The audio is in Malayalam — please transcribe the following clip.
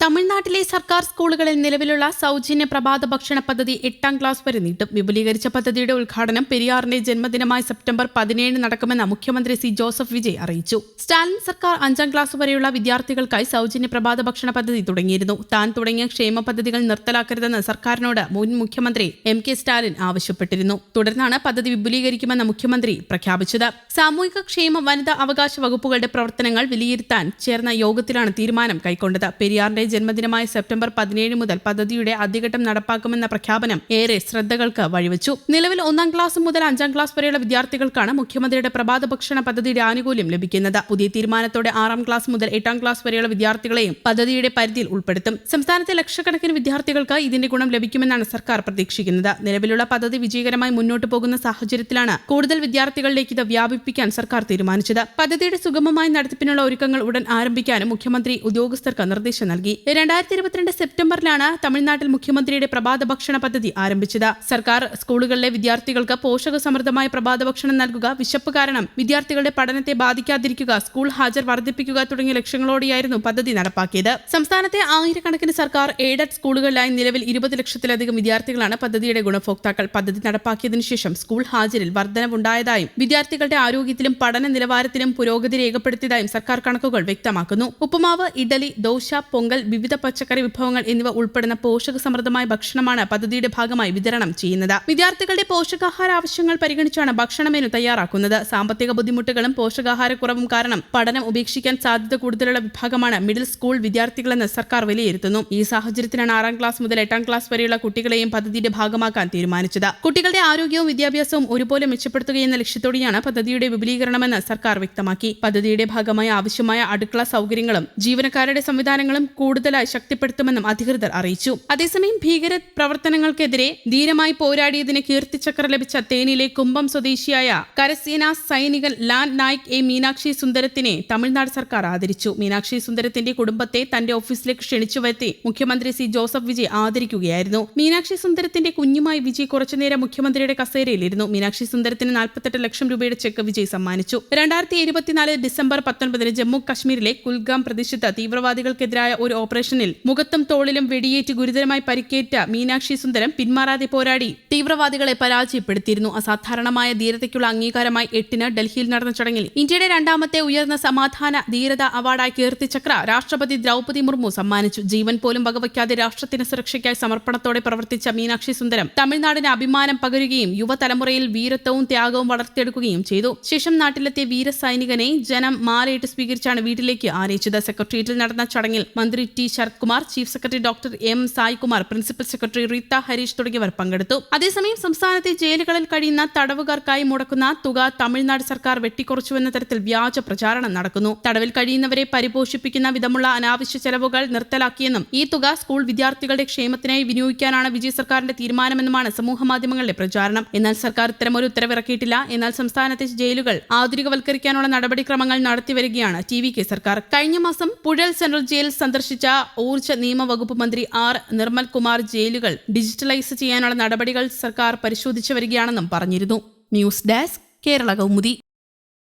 തമിഴ്നാട്ടിലെ സർക്കാർ സ്കൂളുകളിൽ നിലവിലുള്ള സൗജന്യ പ്രഭാത ഭക്ഷണ പദ്ധതി 8ാം ക്ലാസ് വരെ നീട്ടും. വിപുലീകരിച്ച പദ്ധതിയുടെ ഉദ്ഘാടനം പെരിയാറിന്റെ ജന്മദിനമായ സെപ്റ്റംബർ 17 നടക്കുമെന്ന് മുഖ്യമന്ത്രി സി ജോസഫ് വിജയ് അറിയിച്ചു. സ്റ്റാലിൻ സർക്കാർ 5ാം ക്ലാസ് വരെയുള്ള വിദ്യാർത്ഥികൾക്കായി സൗജന്യ പ്രഭാത ഭക്ഷണ പദ്ധതി തുടങ്ങിയിരുന്നു. താൻ തുടങ്ങിയ ക്ഷേമ പദ്ധതികൾ നിർത്തലാക്കരുതെന്ന് സർക്കാരിനോട് മുൻ മുഖ്യമന്ത്രി MK സ്റ്റാലിൻ ആവശ്യപ്പെട്ടിരുന്നു. തുടർന്നാണ് പദ്ധതി വിപുലീകരിക്കുമെന്ന് മുഖ്യമന്ത്രി പ്രഖ്യാപിച്ചത്. സാമൂഹിക ക്ഷേമ വനിതാ അവകാശ വകുപ്പുകളുടെ പ്രവർത്തനങ്ങൾ വിലയിരുത്താൻ ചേർന്ന യോഗത്തിലാണ് തീരുമാനം കൈക്കൊണ്ടത്. പെരിയാറിന്റെ ജന്മദിനമായ സെപ്റ്റംബർ 17 മുതൽ പദ്ധതിയുടെ ആദ്യഘട്ടം നടപ്പാക്കുമെന്ന പ്രഖ്യാപനം ഏറെ ശ്രദ്ധകൾക്ക് വഴിവെച്ചു. നിലവിൽ 1ാം ക്ലാസ് മുതൽ 5ാം ക്ലാസ് വരെയുള്ള വിദ്യാർത്ഥികൾക്കാണ് മുഖ്യമന്ത്രിയുടെ പ്രഭാത ഭക്ഷണ പദ്ധതിയുടെ ആനുകൂല്യം ലഭിക്കുന്നത്. പുതിയ തീരുമാനത്തോടെ 6ാം ക്ലാസ് മുതൽ 8ാം ക്ലാസ് വരെയുള്ള വിദ്യാർത്ഥികളെയും പദ്ധതിയുടെ പരിധിയിൽ ഉൾപ്പെടുത്തും. സംസ്ഥാനത്തെ ലക്ഷക്കണക്കിന് വിദ്യാർത്ഥികൾക്ക് ഇതിന്റെ ഗുണം ലഭിക്കുമെന്നാണ് സർക്കാർ പ്രതീക്ഷിക്കുന്നത്. നിലവിലുള്ള പദ്ധതി വിജയകരമായി മുന്നോട്ട് പോകുന്ന സാഹചര്യത്തിലാണ് കൂടുതൽ വിദ്യാർത്ഥികളിലേക്ക് ഇത് വ്യാപിപ്പിക്കാൻ സർക്കാർ തീരുമാനിച്ചത്. പദ്ധതിയുടെ സുഗമമായ നടത്തിപ്പിനുള്ള ഒരുക്കങ്ങൾ ഉടൻ ആരംഭിക്കാനും മുഖ്യമന്ത്രി ഉദ്യോഗസ്ഥർക്ക് നിർദ്ദേശം നൽകി. 2022 സെപ്റ്റംബറിലാണ് തമിഴ്നാട്ടിൽ മുഖ്യമന്ത്രിയുടെ പ്രഭാത ഭക്ഷണ പദ്ധതി ആരംഭിച്ചത്. സർക്കാർ സ്കൂളുകളിലെ വിദ്യാർത്ഥികൾക്ക് പോഷകസമൃദ്ധമായ പ്രഭാത ഭക്ഷണം നൽകുക, വിശപ്പ് കാരണം വിദ്യാർത്ഥികളുടെ പഠനത്തെ ബാധിക്കാതിരിക്കുക, സ്കൂൾ ഹാജർ വർദ്ധിപ്പിക്കുക തുടങ്ങിയ ലക്ഷ്യങ്ങളോടെയായിരുന്നു പദ്ധതി നടപ്പാക്കിയത്. സംസ്ഥാനത്തെ ആയിരക്കണക്കിന് സർക്കാർ എയ്ഡഡ് സ്കൂളുകളിലായി നിലവിൽ 20 ലക്ഷത്തിലധികം വിദ്യാർത്ഥികളാണ് പദ്ധതിയുടെ ഗുണഭോക്താക്കൾ. പദ്ധതി നടപ്പാക്കിയതിനു ശേഷം സ്കൂൾ ഹാജരിൽ വർധനവുണ്ടായതായും വിദ്യാർത്ഥികളുടെ ആരോഗ്യത്തിലും പഠന നിലവാരത്തിലും പുരോഗതി രേഖപ്പെടുത്തിയതായും സർക്കാർ കണക്കുകൾ വ്യക്തമാക്കുന്നു. ഉപ്പുമാവ്, ഇഡലി, ദോശ, പൊങ്കൽ, വിവിധ പച്ചക്കറി വിഭവങ്ങൾ എന്നിവ ഉൾപ്പെടുന്ന പോഷകസമൃദ്ധമായ ഭക്ഷണമാണ് പദ്ധതിയുടെ ഭാഗമായി വിതരണം ചെയ്യുന്നത്. വിദ്യാർത്ഥികളുടെ പോഷകാഹാര ആവശ്യങ്ങൾ പരിഗണിച്ചാണ് ഭക്ഷണ മെനു തയ്യാറാക്കുന്നത്. സാമ്പത്തിക ബുദ്ധിമുട്ടുകളും പോഷകാഹാരക്കുറവും കാരണം പഠനം ഉപേക്ഷിക്കാൻ സാധ്യത കൂടുതലുള്ള വിഭാഗമാണ് മിഡിൽ സ്കൂൾ വിദ്യാർത്ഥികളെന്ന് സർക്കാർ വിലയിരുത്തുന്നു. ഈ സാഹചര്യത്തിലാണ് 6ാം ക്ലാസ് മുതൽ 8ാം ക്ലാസ് വരെയുള്ള കുട്ടികളെയും പദ്ധതിയുടെ ഭാഗമാക്കാൻ തീരുമാനിച്ചത്. കുട്ടികളുടെ ആരോഗ്യവും വിദ്യാഭ്യാസവും ഒരുപോലെ മെച്ചപ്പെടുത്തുകയെന്ന ലക്ഷ്യത്തോടെയാണ് പദ്ധതിയുടെ വിപുലീകരണമെന്ന് സർക്കാർ വ്യക്തമാക്കി. പദ്ധതിയുടെ ഭാഗമായി ആവശ്യമായ അടുക്കള സൗകര്യങ്ങളും ജീവനക്കാരുടെ സംവിധാനങ്ങളും കൂടുതലായി ശക്തിപ്പെടുത്തുമെന്നും അധികൃതർ അറിയിച്ചു. അതേസമയം ഭീകര പ്രവർത്തനങ്ങൾക്കെതിരെ ധീരമായി പോരാടിയതിന് കീർത്തിചക്ര ലഭിച്ച തേനിയിലെ കുമ്പം സ്വദേശിയായ കരസേനാ സൈനികൻ ലാൻഡ് നായിക് എ മീനാക്ഷി സുന്ദരത്തിനെ തമിഴ്നാട് സർക്കാർ ആദരിച്ചു. മീനാക്ഷി സുന്ദരത്തിന്റെ കുടുംബത്തെ തന്റെ ഓഫീസിലേക്ക് ക്ഷണിച്ചു വരുത്തി മുഖ്യമന്ത്രി സി ജോസഫ് വിജയ് ആദരിക്കുകയായിരുന്നു. മീനാക്ഷി സുന്ദരത്തിന്റെ കുഞ്ഞുമായി വിജയ് കുറച്ചുനേരം മുഖ്യമന്ത്രിയുടെ കസേരയിലിരുന്നു. മീനാക്ഷി സുന്ദരത്തിന് 48 ലക്ഷം രൂപയുടെ ചെക്ക് വിജയ് സമ്മാനിച്ചു. 2024 ഡിസംബർ 19 ജമ്മു കശ്മീരിലെ കുൽഗാം പ്രദേശത്ത് തീവ്രവാദികൾക്കെതിരായ ഒരു ഓപ്പറേഷനിൽ മുഖത്തും തോളിലും വെടിയേറ്റ് ഗുരുതരമായി പരിക്കേറ്റ മീനാക്ഷി സുന്ദരം പിന്മാറാതെ പോരാടി തീവ്രവാദികളെ പരാജയപ്പെടുത്തിയിരുന്നു. അസാധാരണമായ ധീരതയ്ക്കുള്ള അംഗീകാരമായി 8-ന് ഡൽഹിയിൽ നടന്ന ചടങ്ങിൽ ഇന്ത്യയുടെ 2ാമത്തെ ഉയർന്ന സമാധാന ധീരത അവാർഡായ കീർത്തിചക്ര രാഷ്ട്രപതി ദ്രൗപദി മുർമു സമ്മാനിച്ചു. ജീവൻ പോലും വകവയ്ക്കാതെ രാഷ്ട്രത്തിന് സുരക്ഷയ്ക്കായി സമർപ്പണത്തോടെ പ്രവർത്തിച്ച മീനാക്ഷി സുന്ദരം തമിഴ്നാടിന് അഭിമാനം പകരുകയും യുവതലമുറയിൽ വീരത്വവും ത്യാഗവും വളർത്തിയെടുക്കുകയും ചെയ്തു. ശേഷം നാട്ടിലെത്തിയ വീരസൈനികനെ ജനം മാലയിട്ട് സ്വീകരിച്ചാണ് വീട്ടിലേക്ക് ആനയിച്ചത്. സെക്രട്ടേറിയറ്റിൽ നടന്ന ചടങ്ങിൽ മന്ത്രി T Sarath Kumar, chief secretary doctor M Saikumar, principal secretary Reetha Harish തുടങ്ങിയവർ പങ്കെടുത്തു. അതേസമയം സംസ്ഥാനത്തെ ജയിലുകളിൽ കഴിയുന്ന തടവുകാർക്കായി മുടക്കുന്ന തുക തമിഴ്നാട് സർക്കാർ വെട്ടിക്കുറച്ചുവെന്ന തരത്തിൽ വ്യാജ പ്രചാരണം നടക്കുന്നു. തടവിൽ കഴിയുന്നവരെ പരിപോഷിപ്പിക്കുന്ന വിധമുള്ള അനാവശ്യ ചെലവുകൾ നിർത്തലാക്കിയെന്നും ഈ തുക സ്കൂൾ വിദ്യാർത്ഥികളുടെ ക്ഷേമത്തിനായി വിനിയോഗിക്കാനാണ് വിജയ് സർക്കാരിന്റെ തീരുമാനമെന്നുമാണ് സമൂഹമാധ്യമങ്ങളിലെ പ്രചാരണം. എന്നാൽ സർക്കാർ ഇത്തരമൊരു ഉത്തരവിറക്കിയിട്ടില്ല. എന്നാൽ സംസ്ഥാനത്തെ ജയിലുകൾ ആധുനികവൽക്കരിക്കാനുള്ള നടപടിക്രമങ്ങൾ നടത്തിവരികയാണ് TVK സർക്കാർ. കഴിഞ്ഞ മാസം പുഴൽ സെൻട്രൽ ജയിൽ സന്ദർശിച്ച ഊർജ്ജ നിയമ വകുപ്പ് മന്ത്രി R നിർമ്മൽ കുമാർ ജയിലുകൾ ഡിജിറ്റലൈസ് ചെയ്യാനുള്ള നടപടികൾ സർക്കാർ പരിശോധിച്ചു വരികയാണെന്നും പറഞ്ഞിരുന്നു. News desk, Kerala Kaumudi.